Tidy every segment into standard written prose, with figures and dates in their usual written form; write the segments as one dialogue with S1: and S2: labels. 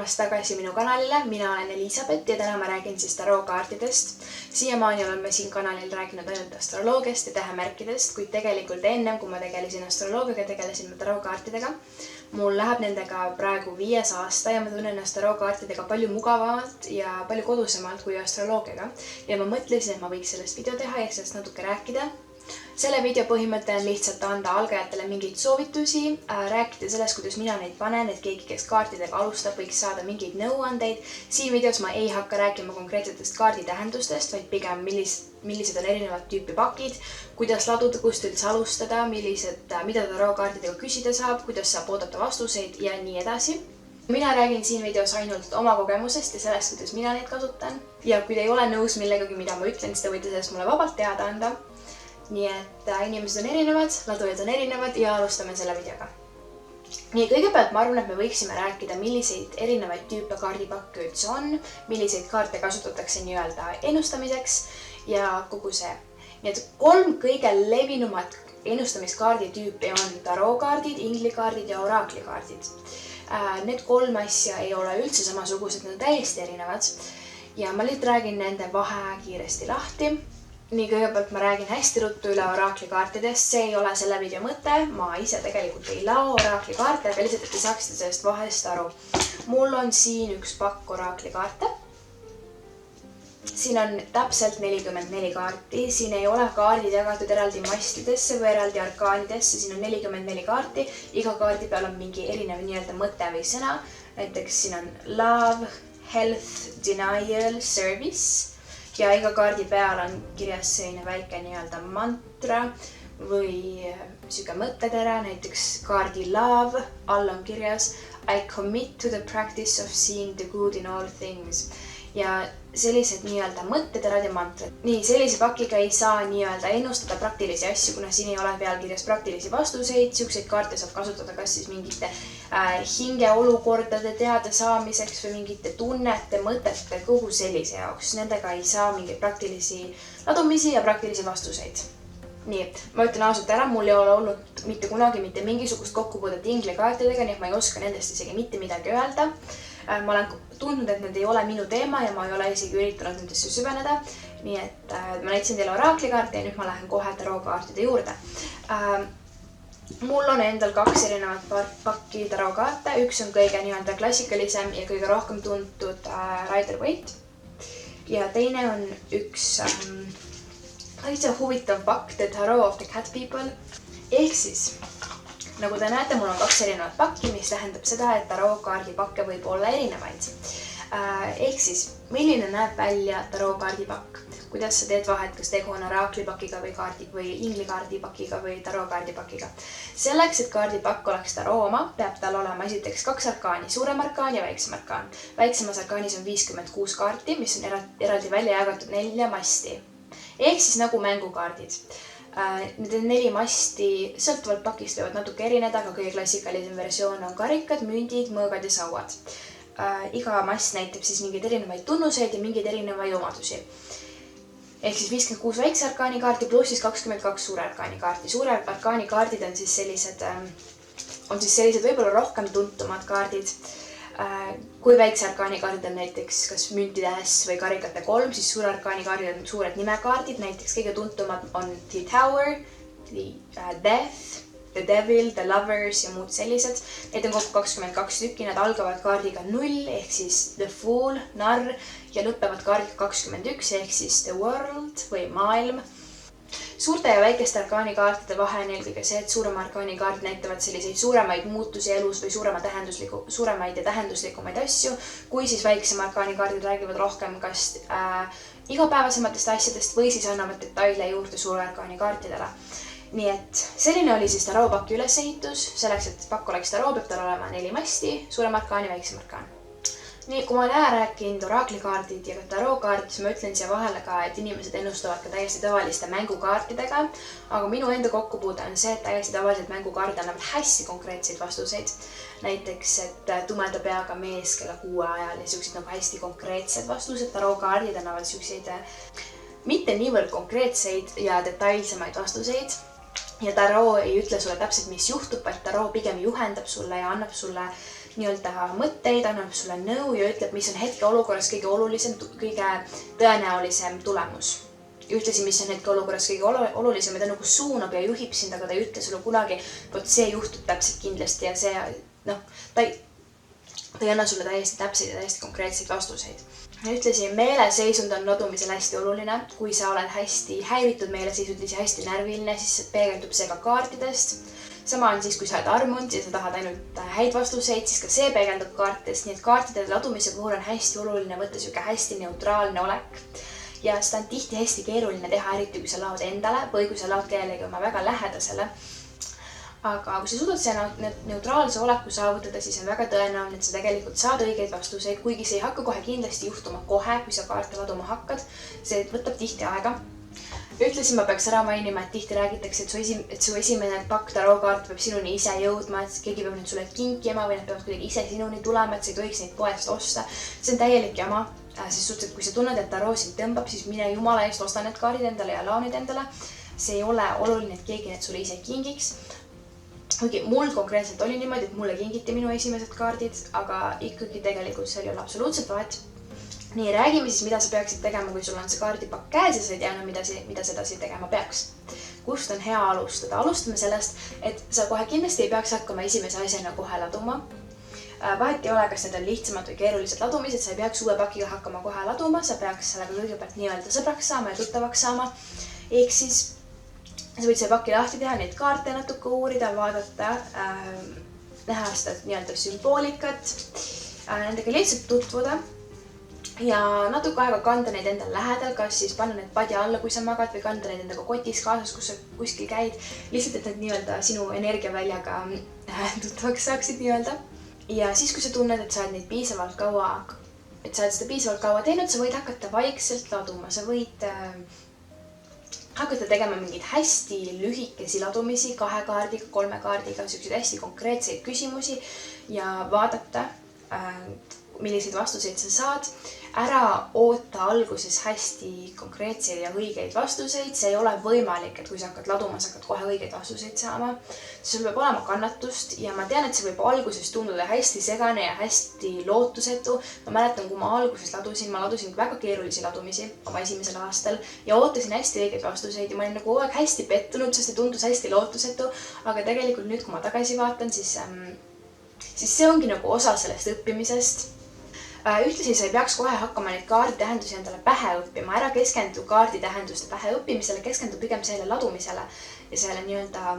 S1: tulemast tagasi minu kanalile, mina olen Elisabeth ja täna ma räägin siis tarookaartidest. Siiamaani oleme siin kanalil rääkinud ainult astroloogiast ja tähemärkidest, kuid tegelikult ennem kui ma tegelesin astroloogiaga, tegelesin ma tarookaartidega. Mul läheb nendega praegu 5. aasta ja ma tunnen ennast tarookaartidega palju mugavamalt ja palju kodusemalt kui astroloogiaga. Ja ma mõtlesin, et ma võiks sellest video teha ja sellest natuke rääkida. Selle video põhimõte on lihtsalt anda algajatele mingeid soovitusi, rääkida sellest, kuidas mina neid panen, et keegi, kes kaartidega alustab, võiks saada mingeid nõuandeid. Siin videos ma ei hakka rääkima konkreetsetest kaarditähendustest, vaid pigem millised on erinevad tüüpi pakid, kuidas laduda, kust üldse alustada, mida tarookaartidega küsida saab, kuidas saab oodata vastuseid ja nii edasi. Mina räägin siin videos ainult oma kogemusest ja sellest, kuidas mina neid kasutan. Ja kui te ei ole nõus millegagi, mida ma ütlen, siis te võite sellest mulle vabalt teada anda. Nii et inimesed on erinevad, ladujad on erinevad ja alustame selle videoga. Nii, kõigepealt ma arvan, et me võiksime rääkida, milliseid erinevaid tüüpe kaardipakke üldse on, milliseid kaarte kasutatakse nii-öelda ennustamiseks ja kogu see. Nii et 3 kõige levinumat ennustamiskaardi tüüpi on tarookaardid, inglikaardid ja oraklikaardid. Need 3 asja ei ole üldse samasugused, need on täiesti erinevad. Ja ma lihtsalt räägin nende vahe kiiresti lahti. Nii, kõigepealt ma räägin hästi ruttu üle oraklikaartidest, see ei ole selle video mõte, ma ise tegelikult ei lao oraklikaarte, aga lihtsalt, et te saaksite sellest vahest aru. Mul on siin üks pakk oraklikaarte. Siin on täpselt 44 kaarti, siin ei ole kaardid jagatud eraldi mastidesse või eraldi arkaanidesse, siin on 44 kaarti, iga kaardi peal on mingi erinev nii-öelda mõte või sõna, näiteks siin on love, health, denial, service. Ja iga kaardi peal on kirjas selline väike nii-öelda mantra või siuke mõttetere, näiteks kaardi love all on kirjas I commit to the practice of seeing the good in all things. Ja sellised nii-öelda mõtteterad ja mantrad. Nii, sellise pakiga ei saa nii-öelda ennustada praktilisi asju, kuna siin ei ole pealkirjas praktilisi vastuseid. Siukseid kaarte saab kasutada kas siis mingite hingeolukordade teada saamiseks või mingite tunnete, mõtete, kogu sellise jaoks. Nendega ei saa mingeid praktilisi ladumisi ja praktilisi vastuseid. Nii, ma ütlen ausalt ära, mul ei ole olnud mitte kunagi mitte mingisugust kokkupuudet inglikaartidega, nii et ma ei oska nendest isegi mitte midagi öelda. Ma olen tundnud, et need ei ole minu teema ja ma ei ole isegi üritanud nendesse süveneda. Nii et ma näitasin teile oraklikaarte ja nüüd ma lähen kohe tarookaartide juurde. Mul on endal 2 erinevat pakki tarookaarte. Üks on kõige nii-öelda klassikalisem ja kõige rohkem tuntud Rider-Waite. Ja teine on üks täitsa huvitav pakk, The Tarot of the Cat People. Ehk siis, nagu te näete, mul on 2 erinevat pakki, mis tähendab seda, et tarookaardi pakke võib olla erinevaid. Ehk siis, milline näeb välja tarookaardipakk? Kuidas sa teed vahet, kas tegu on oraaklipakiga või inglikaardipakiga või tarookaardipakiga? Selleks, et kaardipakk oleks taroo oma, peab tal olema esiteks 2 arkaani, suurem arkaan ja väiksem arkaan. Väiksemas arkaanis on 56 kaarti, mis on eraldi välja jagatud 4 masti. Ehk siis nagu mängukaardid. Need 4 masti sõltuvalt pakist võivad natuke erineda, aga kõige klassikalisem versioon on karikad, mündid, mõõgad ja sauad. Iga mast näitab siis mingeid erinevaid tunnuseid ja mingeid erinevaid omadusi. Ehk siis 56 väikse arkaani kaarti pluss siis 22 suure arkaani kaarti. Suure arkaani kaardid on siis sellised võib-olla rohkem tuntumad kaardid. Kui väikse arkaani kaardid on näiteks kas müntides või karikate 3, siis suure arkaani kaardid on suured nimekaardid. Näiteks kõige tuntumad on The Tower, The Death, The Devil, The Lovers ja muud sellised. Need on kokku 22 tükki, nad algavad kaardiga 0 ehk siis The Fool, narr ja lõppevad kaardiga 21 ehk siis The World või maailm. Suurte ja väikeste arkaani kaartide vahe on eelkõige see, et suurema arkaani kaardid näitavad selliseid suuremaid muutusi elus või suuremaid ja tähenduslikumaid asju, kui siis väiksema arkaani kaardid räägivad rohkem kas igapäevasematest asjadest või siis annavad detaile juurde suure arkaani kaartidele. Nii et selline oli siis taroopaki ülesehitus. Selleks, et pakk oleks taroo, peab tal olema 4 masti, suurem arkaan ja väiksem arkaan. Nii, kui ma olen rääkinud oraklikaardid ja ka tarookaardid, siis ma ütlen siia vahele ka, et inimesed ennustavad ka täiesti tavaliste mängukaartidega, aga minu enda kokkupuude on see, et täiesti tavalised mängukaardid annavad hästi konkreetseid vastuseid. Näiteks, et tumeda peaga mees kella 6 ajal ja siuksed nagu hästi konkreetsed vastused. Tarookaardid annavad siukseid mitte niivõrd konkreetseid ja detailsemaid vastuseid. Ja taroo ei ütle sulle täpselt, mis juhtub, vaid taroo pigem juhendab sulle ja annab sulle nii-öelda mõtteid, annab sulle nõu ja ütleb, mis on hetkeolukorras kõige olulisem, kõige tõenäolisem tulemus. Ühtlasi, mis on hetkeolukorras kõige olulisem, ja ta nagu suunab ja juhib sind, aga ta ei ütle sulle kunagi, vot see juhtub täpselt kindlasti ja see, ta ei anna sulle täiesti täpseid ja täiesti konkreetseid vastuseid. Ühtlasi, meeleseisund on ladumisel hästi oluline. Kui sa oled hästi häiritud meeleseisund ja hästi närviline, siis peegeldub see ka kaartidest. Sama on siis, kui sa oled armunud ja sa tahad ainult häid vastuseid, siis ka see peegeldub kaartidest. Nii et kaartide ladumise puhul on hästi oluline võtta siuke hästi neutraalne olek. Ja seda on tihti hästi keeruline teha, eriti kui sa laod endale või kui sa laod kellelegi oma väga lähedasele. Aga kui sa suudad see neutraalse oleku saavutada, siis on väga tõenäoline, et sa tegelikult saad õigeid vastuseid, kuigi see ei hakka kohe kindlasti juhtuma kohe, kui sa kaarte laduma hakkad. See võtab tihti aega. Ühtlasi ma peaks ära mainima, et tihti räägitakse, et su esimene pakk tarookaart peab sinuni ise jõudma, et keegi peab nüüd sulle kinkima või nad peavad kuidagi ise sinuni tulema, et sa ei tohiks neid poest osta. See on täielik jama, sest suhteliselt, kui sa tunned, et taroo sind tõmbab, siis mine jumala eest osta need kaardid endale ja lao need endale. See ei ole oluline, et keegi need sulle ise kingiks. Kuigi mul konkreetselt oli niimoodi, et mulle kingiti minu esimesed kaardid, aga ikkagi tegelikult seal ei ole absoluutselt vahet. Nii, räägime siis, mida sa peaksid tegema, kui sul on see kaardipakk käes ja sa ei teadnud, mida sedasi tegema peaks. Kust on hea alustada? Alustame sellest, et sa kohe kindlasti ei peaks hakkama esimese asjana kohe laduma. Vahet ei ole, kas need on lihtsamad või keerulised ladumised, sa ei peaks uue pakiga hakkama kohe laduma, sa peaks sellega kõigepealt nii-öelda sõbraks saama ja tuttavaks saama. Ehk siis sa võid see paki lahti teha, neid kaarte natuke uurida, vaadata, näha seda nii-öelda sümboolikat, nendega lihtsalt tutvuda ja natuke aega kanda neid endal lähedal, kas siis panna need padja alla, kui sa magad või kanda neid endaga kotis kaasas, kus sa kuskil käid. Lihtsalt, et need nii-öelda sinu energiaväljaga tuttavaks saaksid nii-öelda. Ja siis, kui sa tunned, et sa oled neid piisavalt kaua, et sa oled seda piisavalt kaua teinud, sa võid hakata vaikselt laduma, sa võid hakata tegema mingeid hästi lühikesi ladumisi 2 kaardiga, 3 kaardiga, selliseid hästi konkreetseid küsimusi ja vaadata, milliseid vastuseid sa saad. Ära oota alguses hästi konkreetseid ja õigeid vastuseid. See ei ole võimalik, et kui sa hakkad laduma, sa hakkad kohe õigeid vastuseid saama. Sul peab olema kannatust ja ma tean, et see võib alguses tunduda hästi segane ja hästi lootusetu. Ma mäletan, kui ma alguses ladusin väga keerulisi ladumisi oma esimesel aastal ja ootasin hästi õigeid vastuseid ja ma olin nagu kogu aeg hästi pettunud, sest see tundus hästi lootusetu. Aga tegelikult nüüd, kui ma tagasi vaatan, siis see ongi nagu osa sellest õppimisest. Ühtlasi sa ei peaks kohe hakkama neid kaarditähendusi endale pähe õppima. Ära keskendu kaarditähenduste pähe õppimisele, keskendu pigem selle ladumisele ja selle nii-öelda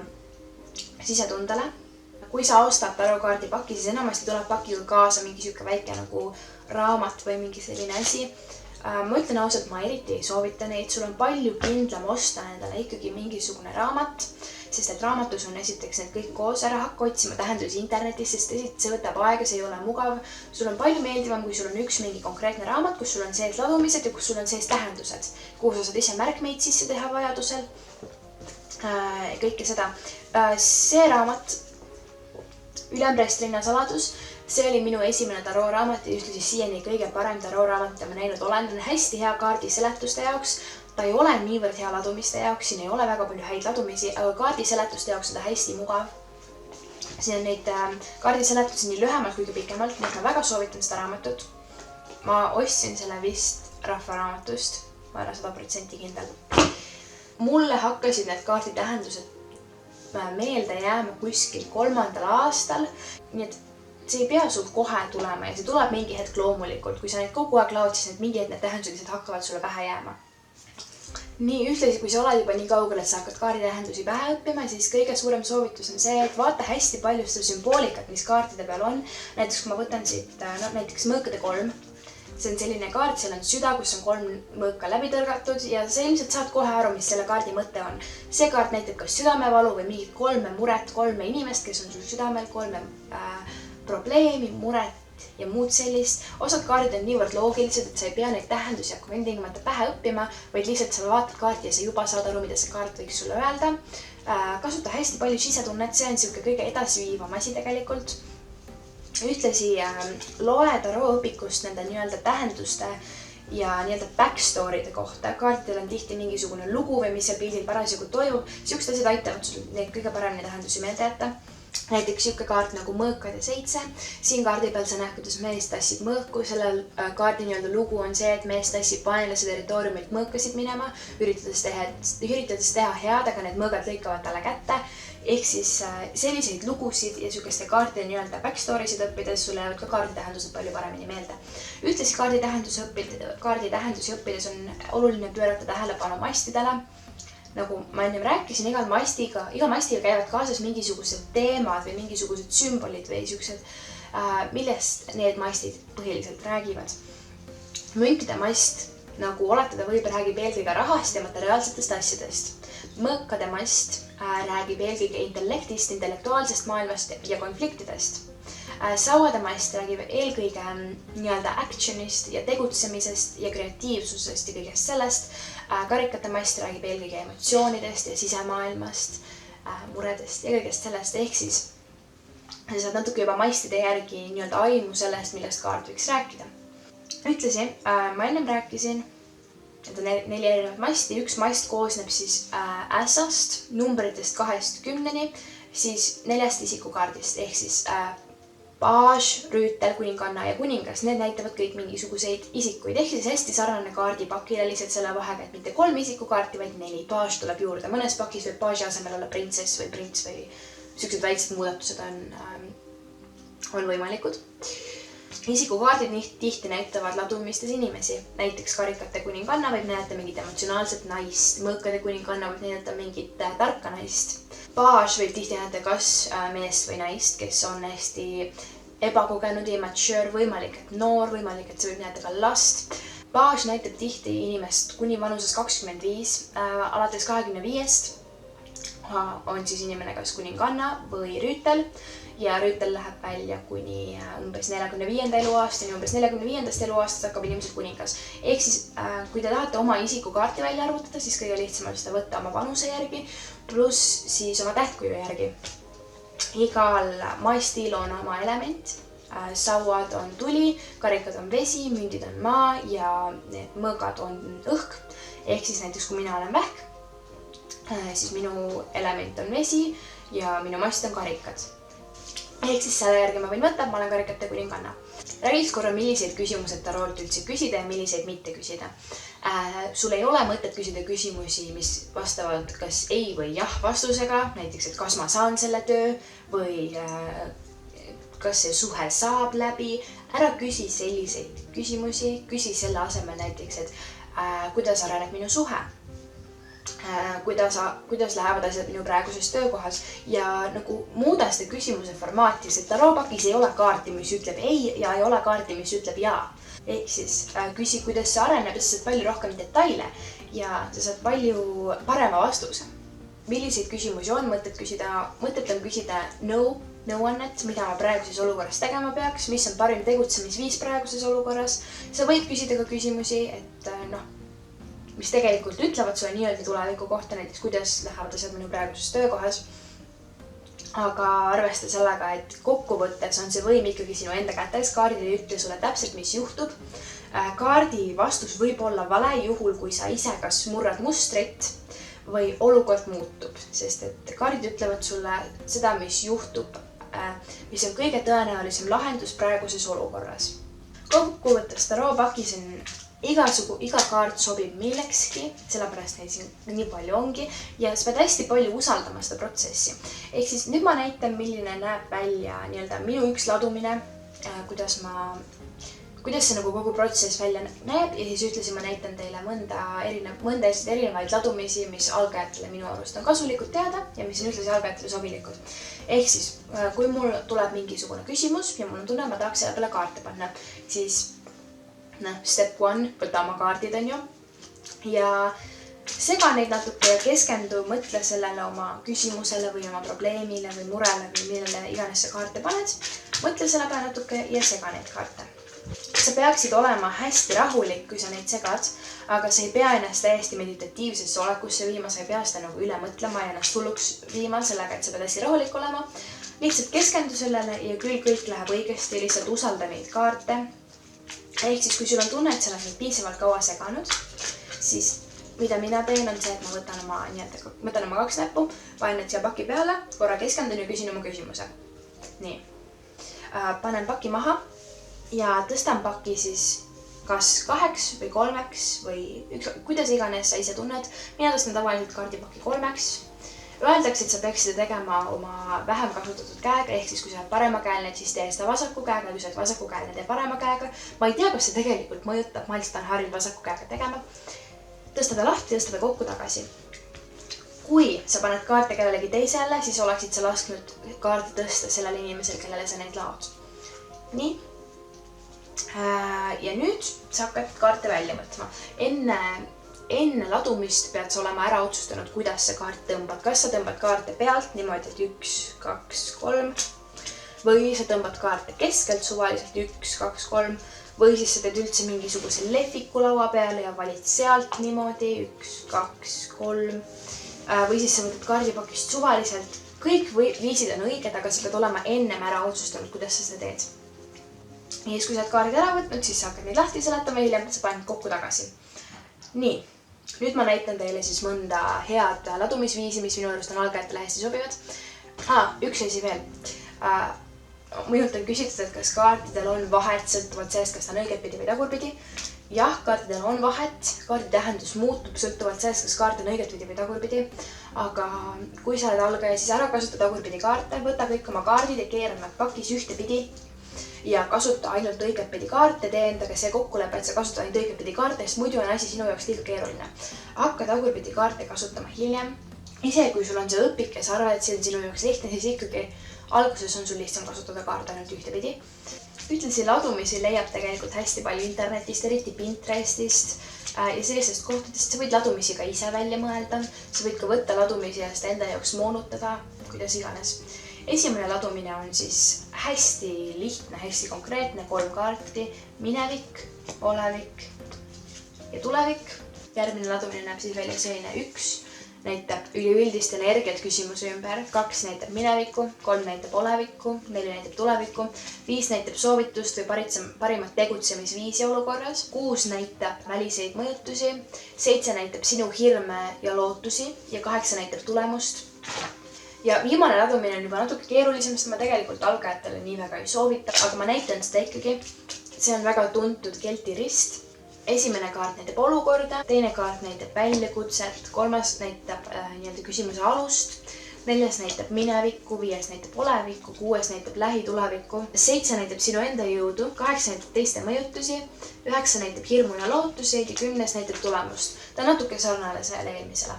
S1: sisetundele. Kui sa ostad tarookaardipaki, siis enamasti tuleb pakiga kaasa mingi siuke väike nagu raamat või mingi selline asi. Ma ütlen ausalt, ma eriti ei soovita neid. Sul on palju kindlam osta endale ikkagi mingisugune raamat, sest et raamatus on esiteks need kõik koos. Ära hakka otsima tähendusi internetis, sest see võtab aega, see ei ole mugav. Sul on palju meeldivam, kui sul on üks mingi konkreetne raamat, kus sul on sees ladumised ja kus sul on sees tähendused, kuhu sa saad ise märkmeid sisse teha vajadusel. Kõike seda. See raamat, Ülemprestlinna saladus, see oli minu esimene tarooraamat ja ühtlasi siiani kõige parem tarooraamat, mida ma näinud olen. Ta on hästi hea kaardiseletuste jaoks. Ta ei ole niivõrd hea ladumiste jaoks, siin ei ole väga palju häid ladumisi, aga kaardiseletuste jaoks on ta hästi mugav. Siin on neid kaardiseletusi nii lühemalt kui ka pikemalt, nii et ma väga soovitan seda raamatut. Ma ostsin selle vist Rahvaraamatust, ma olen 100% kindel. Mulle hakkasid need kaarditähendused meelde jääma kuskil 3. aastal, nii et see ei pea sul kohe tulema ja see tuleb mingi hetk loomulikult. Kui sa neid kogu aeg laod, siis mingi hetk need tähendused lihtsalt hakkavad sulle pähe jääma. Nii, ühtlasi, kui sa oled juba nii kaugel, et sa hakkad kaarditähendusi pähe õppima, siis kõige suurem soovitus on see, et vaata hästi palju seda sümboolikat, mis kaartide peal on. Näiteks, kui ma võtan siit näiteks mõõkade 3, see on selline kaart, seal on süda, kus on 3 mõõka läbi tõrgatud ja sa ilmselt saad kohe aru, mis selle kaardi mõte on. See kaart näitab kas südamevalu või mingit 3 muret, 3 inimest, kes on sul südamel, 3 probleemi, muret ja muud sellist. Osad kaardid on niivõrd loogilised, et sa ei pea neid tähendusi hakkama endingimata pähe õppima, vaid lihtsalt sa vaatad kaarti ja sa juba saad aru, mida see kaart võiks sulle öelda. Kasuta hästi palju sisetunnet, see on siuke kõige edasiviivam asi tegelikult. Ühtlasi loe tarooõpikust nende nii-öelda tähenduste ja nii-öelda backstory'de kohta. Kaartidel on tihti mingisugune lugu või mis seal pildil parasjagu toimub. Siuksed asjad aitavad sul neid kõige paremini tähendusi meelde jätta. näiteks siuke kaart nagu mõõkad ja 7. Siin kaardi peal sa näed, kuidas mees tassib mõõku. Sellel kaardi nii-öelda lugu on see, et mees tassib vaenlase territooriumilt mõõkasid minema, üritades teha head, aga need mõõgad lõikavad talle kätte. Ehk siis selliseid lugusid ja siukeste kaartide nii-öelda backstory'sid õppides sul jäävad ka kaarditähendused palju paremini meelde. Ühtlasi kaarditähendusi õppides on oluline pöörata tähelepanu mastidele. Nagu ma enne rääkisin, iga mastiga käivad kaasas mingisugused teemad või mingisugused sümbolid või siuksed, millest need mastid põhiliselt räägivad. Müntide mast, nagu oletada võib, räägib eelkõige rahast ja materiaalsetest asjadest. Mõõkade mast räägib eelkõige intellektist, intellektuaalsest maailmast ja konfliktidest. Sauade mast räägib eelkõige nii-öelda actionist ja tegutsemisest ja kreatiivsusest ja kõigest sellest. Karikate mast räägib eelkõige emotsioonidest ja sisemaailmast, muredest ja kõigest sellest. Ehk siis sa saad natuke juba mastide järgi nii-öelda aimu sellest, millest kaart võiks rääkida. Ütlesi, ma ennem rääkisin, et on 4 erinevat masti. Üks mast koosneb siis ässast, numbritest 2-10, siis 4 isikukaardist ehk siis paaž, rüütel, kuninganna ja kuningas. Need näitavad kõik mingisuguseid isikuid. Ehk siis hästi sarnane kaardipakile lihtsalt selle vahega, et mitte 3 isikukaarti, vaid 4. Paaž tuleb juurde. Mõnes pakis võib paaži asemel olla printsess või prints või siuksed väiksed muudatused on võimalikud. Isikukaardid tihti näitavad ladumistes inimesi. Näiteks karikate kuninganna võib näidata mingit emotsionaalset naist. Mõõkade kuninganna võib näidata mingit tarka naist. Paaž võib tihti näidata kas meest või naist, kes on hästi ebakogenud ja immature, võimalik, et noor, võimalik, et see võib näidata ka last. Paaž näitab tihti inimest kuni vanuses 25, alates 25 on siis inimene kas kuninganna või rüütel. Ja rüütel läheb välja kuni umbes 45. eluaastani, umbes 45. eluaastast hakkab inimesed kuningas. Ehk siis, kui te tahate oma isikukaarti välja arvutada, siis kõige lihtsam on seda võtta oma vanuse järgi, pluss siis oma tähtkuju järgi. Igal mastil on oma element. Sauad on tuli, karikad on vesi, mündid on maa ja need mõõgad on õhk. Ehk siis näiteks, kui mina olen vähk, siis minu element on vesi ja minu mast on karikad. Ehk siis selle järgi ma võin võtta, et ma olen karikate kuninganna. Räägiks korra, milliseid küsimused taroolt üldse küsida ja milliseid mitte küsida. Sul ei ole mõtet küsida küsimusi, mis vastavad kas ei või jah vastusega. Näiteks, et kas ma saan selle töö või kas see suhe saab läbi. Ära küsi selliseid küsimusi. Küsi selle asemel näiteks, et kuidas areneb minu suhe. Kuidas lähevad asjad minu praeguses töökohas ja nagu muuda seda küsimuse formaati, sest taroopakis ei ole kaarti, mis ütleb ei ja ei ole kaarti, mis ütleb jaa. Ehk siis küsi, kuidas see areneb, sa saad palju rohkem detaile ja sa saad palju parema vastuse. Milliseid küsimusi on mõtet on küsida nõuannet, mida ma praeguses olukorras tegema peaks, mis on parim tegutsemisviis praeguses olukorras. Sa võid küsida ka küsimusi, et mis tegelikult ütlevad sulle nii-öelda tuleviku kohta, näiteks kuidas lähevad asjad minu praeguses töökohas. Aga arvesta sellega, et kokkuvõttes on see võim ikkagi sinu enda kätes. Kaardid ei ütle sulle täpselt, mis juhtub. Kaardi vastus võib olla vale juhul, kui sa ise kas murrad mustrit või olukord muutub. Sest et kaardid ütlevad sulle seda, mis juhtub, mis on kõige tõenäolisem lahendus praeguses olukorras. Kokkuvõttes taroopakis on iga kaart sobib millekski, sellepärast neid siin nii palju ongi ja sa pead hästi palju usaldama seda protsessi. Ehk siis nüüd ma näitan, milline näeb välja nii-öelda minu üks ladumine, kuidas see nagu kogu protsess välja näeb ja siis ühtlasi ma näitan teile mõnda erinevaid ladumisi, mis algajatele minu arust on kasulikud teada ja mis on ühtlasi algajatele sobilikud. Ehk siis, kui mul tuleb mingisugune küsimus ja mul on tunne, ma tahaks selle peale kaarte panna, siis step 1, võta oma kaardid, on ju. Ja sega neid natuke ja keskendu, mõtle sellele oma küsimusele või oma probleemile või murele või millele iganes sa kaarte paned. Mõtle selle peale natuke ja sega neid kaarte. Sa peaksid olema hästi rahulik, kui sa neid segad, aga sa ei pea ennast täiesti meditatiivsesse olekusse viima, sa ei pea seda nagu üle mõtlema ja ennast hulluks viima sellega, et sa pead hästi rahulik olema. Lihtsalt keskendu sellele ja küll kõik läheb õigesti, lihtsalt usalda neid kaarte. Ehk siis, kui sul on tunne, et sa oled neid piisavalt kaua seganud, siis mida mina teen, on see, et ma võtan oma 2 näppu, panen need siia paki peale, korra keskendun ja küsin oma küsimuse. Nii. Panen paki maha ja tõstan paki siis kas 2 või 3 või kuidas iganes sa ise tunned. Mina tõstan tavaliselt kaardipaki 3. Öeldakse, et sa peaksid tegema oma vähem kasutatud käega, ehk siis kui sa oled paremakäelne, siis tee seda vasaku käega, kui sa oled vasakukäelne, tee parema käega. Ma ei tea, kas see tegelikult mõjutab, ma lihtsalt olen harjunud vasaku käega tegema. Tõsta ta lahti, tõsta ta kokku tagasi. Kui sa paned kaarte kellelegi teisele, siis oleksid sa lasknud kaarti tõsta sellele inimesele, kellele sa neid laod. Nii. Ja nüüd sa hakkad kaarte välja võtma. Enne ladumist pead sa olema ära otsustanud, kuidas sa kaart tõmbad. Kas sa tõmbad kaarte pealt niimoodi, et 1, 2, 3 või sa tõmbad kaarte keskelt suvaliselt 1, 2, 3 või siis sa teed üldse mingisuguse lehviku laua peale ja valid sealt niimoodi 1, 2, 3 või siis sa võtad kaardipakist suvaliselt. Kõik viisid on õiged, aga sa pead olema ennem ära otsustanud, kuidas sa seda teed. Ja siis, kui sa oled kaardid ära võtnud, siis sa hakkad neid lahti seletama hiljem, sa paned kokku tagasi. Nii. Nüüd ma näitan teile siis mõnda head ladumisviisi, mis minu arust on algajatele hästi sobivad. Üks asi veel. Minult on küsitud, et kas kaartidel on vahet sõltuvalt sellest, kas ta on õigetpidi või tagurpidi. Jah, kaartidel on vahet. Kaardi tähendus muutub sõltuvalt sellest, kas kaart on õigetpidi või tagurpidi. Aga kui sa oled algaja, siis ära kasuta tagurpidi kaarte. Võta kõik oma kaardid ja keera nad pakis ühtepidi. Ja kasuta ainult õigetpidi kaarte, tee endaga see kokkulepe, et sa kasuta ainult õigetpidi kaarte, sest muidu on asi sinu jaoks liiga keeruline. Hakka tagurpidi kaarte kasutama hiljem. Ise, kui sul on see õpik ja sa arvad, et see on sinu jaoks lihtne, siis ikkagi alguses on sul lihtsam kasutada kaarte ainult ühtepidi. Ühtlasi ladumisi leiab tegelikult hästi palju internetist, eriti Pinterestist ja sellistest kohtadest. Sa võid ladumisi ka ise välja mõelda. Sa võid ka võtta ladumisi ja seda enda jaoks moonutada, kuidas iganes. Esimene ladumine on siis hästi lihtne, hästi konkreetne, 3 kaarti, minevik, olevik ja tulevik. Järgmine ladumine näeb siis välja selline 1, näitab üleüldist energiat küsimuse ümber, 2 näitab minevikku, 3 näitab olevikku, 4 näitab tulevikku, 5 näitab soovitust või parimat tegutsemisviisi olukorras, 6 näitab väliseid mõjutusi, 7 näitab sinu hirme ja lootusi ja 8 näitab tulemust. Ja viimane ladumine on juba natuke keerulisem, sest ma tegelikult algajatele nii väga ei soovita, aga ma näitan seda ikkagi. See on väga tuntud Kelti rist. Esimene kaart näitab olukorda, teine kaart näitab väljakutset, 3 näitab küsimuse alust, 4 näitab minevikku, 5 näitab olevikku, 6 näitab lähitulevikku, 7 näitab sinu enda jõudu, 8 näitab teiste mõjutusi, 9 näitab hirmu ja lootusi ja 10 näitab tulemust. Ta on natuke sarnane selle eelmisele.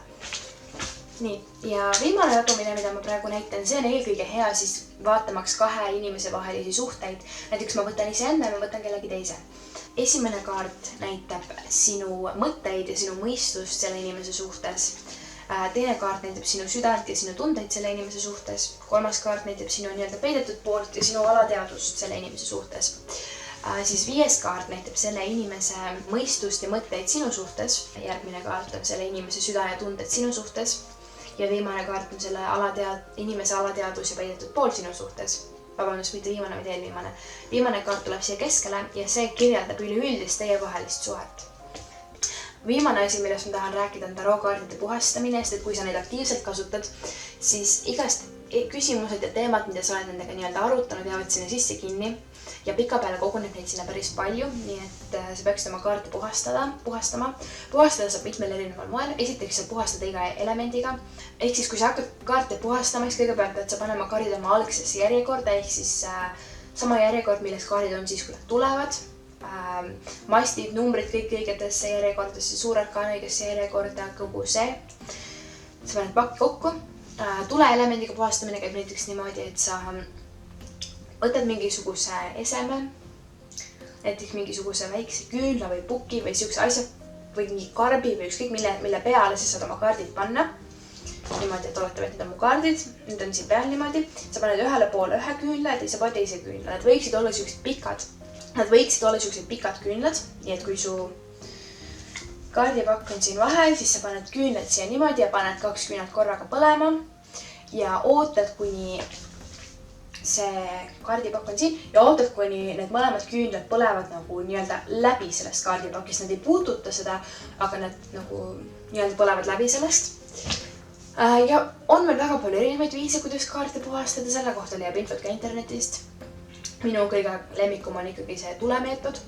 S1: Nii, ja viimane ladumine, mida ma praegu näitan, see on eelkõige hea siis vaatamaks 2 inimese vahelisi suhteid. Näiteks ma võtan iseenda ja ma võtan kellegi teise. Esimene kaart näitab sinu mõtteid ja sinu mõistust selle inimese suhtes. Teine kaart näitab sinu südant ja sinu tundeid selle inimese suhtes. 3. kaart näitab sinu peidetud poolt ja sinu alateadvust selle inimese suhtes. Siis 5. kaart näitab selle inimese mõistust ja mõtteid sinu suhtes. Järgmine kaart on selle inimese süda ja tunded sinu suhtes. Ja viimane kaart on selle inimese alateadvus ja peidetud pool sinu suhtes. Vabandust, mitte viimane, vaid eelviimane. Viimane kaart tuleb siia keskele ja see kirjeldab üleüldist teie vahelist suhet. Viimane asi, millest ma tahan rääkida, on tarotkaardide puhastamine, sest et kui sa neid aktiivselt kasutad, siis igast küsimused ja teemad, mida sa oled nendega arutanud, jäävad sinna sisse kinni. Ja pikapeale koguneb neid sinna päris palju, nii et sa peaksid oma kaarte puhastama. Puhastada saab mitmel erineval moel. Esiteks sa puhastad iga elemendiga. Ehk siis, kui sa hakkad kaarte puhastama, siis kõigepealt pead sa panema kaardid oma algsesse järjekorda, ehk siis sama järjekord, milles kaardid on siis, kui nad tulevad. Mastid, numbrid, kõik õigetesse järjekordesse, suur arkaan õigesse järjekorda, kogu see. Sa paned pakki kokku. Tuleelemendiga puhastamine käib näiteks niimoodi, et sa võtad mingisuguse eseme, näiteks mingisuguse väikse küünla või puki või siukse asja või mingi karbi või ükskõik mille peale sa saad oma kaardid panna. Niimoodi, et oletame, et need on mu kaardid, nüüd on siin peal niimoodi. Sa paned ühele poole ühe küünla ja teise poole teise küünla. Nad võiksid olla siuksed pikad küünlad, nii et kui su kaardipakk on siin vahel, siis sa paned küünlad siia niimoodi ja paned 2 küünlad korraga põlema ja ootad, kuni see kaardipakk on siin ja ootad, kuni need mõlemad küünlad põlevad nagu nii-öelda läbi sellest kaardipakist. Nad ei puuduta seda, aga nad nagu nii-öelda põlevad läbi sellest. Ja on veel väga palju erinevaid viise, kuidas kaarte puhastada. Selle kohta leiab infot ka internetist. Minu kõige lemmikum on ikkagi see tulemeetod.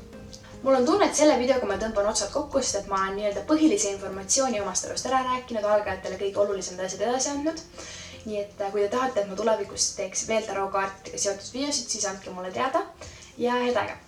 S1: Mul on tunne, et selle videoga ma tõmban otsad kokku, sest et ma olen nii-öelda põhilise informatsiooni omast arust ära rääkinud, algajatele kõik olulisemad asjad edasi andnud. Nii et kui te tahate, et ma tulevikus teeks veel tarotkaartidega seotud videosid, siis andke mulle teada ja head aega!